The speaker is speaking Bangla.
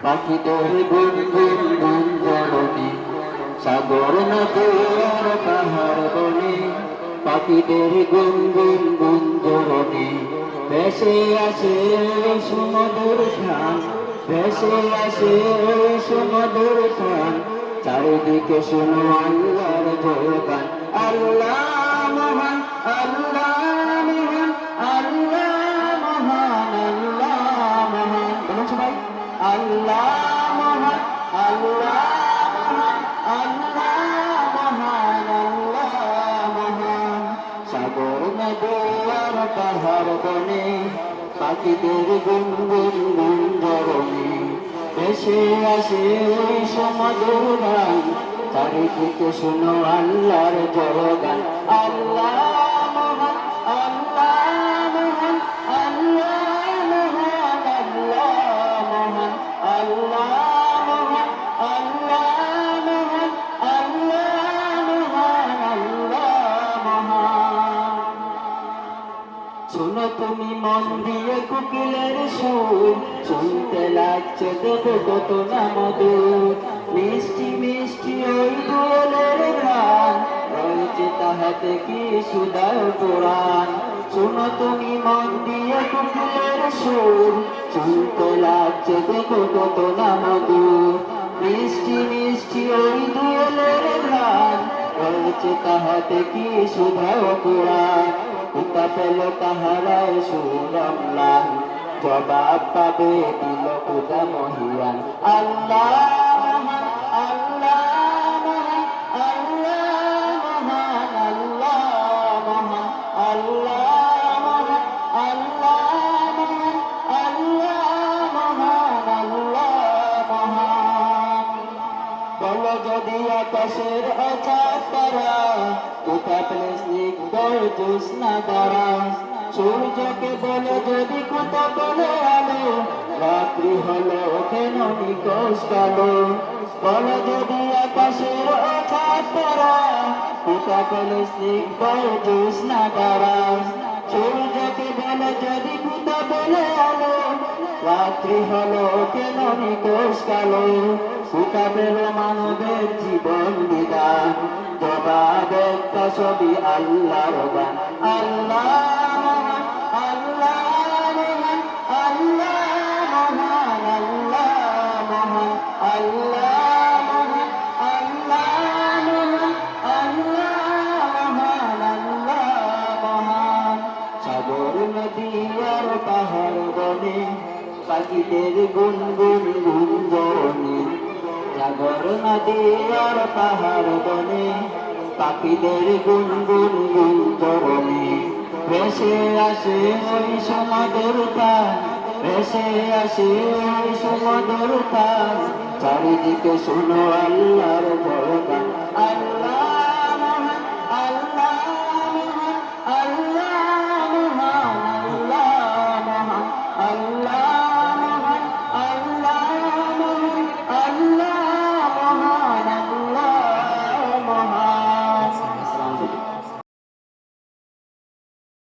পাখিদের গুনগুন গুঞ্জরণে সাগর নদীর পাহাড় বনে পাখিদের গুনগুন গুঞ্জরণে ভেসে আসে সুমধুর ধ্যান ভেসে আসে সুমধুর ধ্যান চারিদিকে শুনো আল্লাহর জয়গান আল্লাহ মহান আল্লাহ মহান আল্লাহ মহান আল্লাহ মহান বলুন সবাই আল্লাহ মহান আল্লাহ মহান আল্লাহ মহান আল্লাহ মহান সাগর নদী আর পাহাড় বনে পাখিদের গুনগুন গুঞ্জরণে ভেসে আসে ওই সমুদ্র গান চারিদিকে শুনো আল্লাহর জয়গান আল্লাহ মহান আল্লাহ মহান আল্লাহ মহান আল্লাহ মহান আল্লাহ মহান আল্লাহ মহান আল্লাহ মহান শুনো তুমি মন দিয়ে কোকিলের সুর শুনতে লাগছে দেবো কত না মধুর মিষ্টি মিষ্টি ওই দোলের গান রয়েছে তাহাতে কি সুদার কোরআন শুনো তুমি মন দিয়ে কোকিলের সুর শুনতে লাগছে দেবো কত না মধুর মিষ্টি মিষ্টি ওই দোলের গান রয়েছে তাহাতে কি সুদার কোরআন পিতা পেল তাহারায় সুরমলান জবাব পাবে দিল পূজা মহিয়ান আল্লাহ মহান আল্লাহ মহান আল্লাহ মহান আল্লাহ মহান আল্লাহ মহান আল্লাহ মহান আল্লাহ মহান আল্লাহ মহান বলো যদি আকাশের অচাঁদ তারা কোথা পেলে স্নিগ্ধ জ্যোৎস্না তারা সূর্যকে বলে যদি কোথা বলে আলো রাত্রি হলো কেন নিকশ কালো বলো যদি আকাশের অচাঁদ তারা কোথা পেলে স্নিগ্ধ জ্যোৎস্না তারা সূর্যকে বলে যদি কোথা বলে আলো রাত্রি হলো কেন নিকশ কালো কোথা পেল মানবের জীবন বিধান জবাব একটা ছবি আল্লাহর গান আল্লাহ মহান আল্লাহ মহান আল্লাহ মহান আল্লাহ মহান আল্লাহ মহান আল্লাহ মহান আল্লাহ মহান সাগর নদী আর পাহাড় বনে পাখিদের গুনগুন গুঞ্জরণে সাগর নদী আর পাহাড় বনে পাখিদের গুনগুন গুঞ্জরণে ভেসে আসে ওই সমুদ্র তান ভেসে আসে ওই সমুদ্র তান চারিদিকে শুনো আল্লাহর জয়গান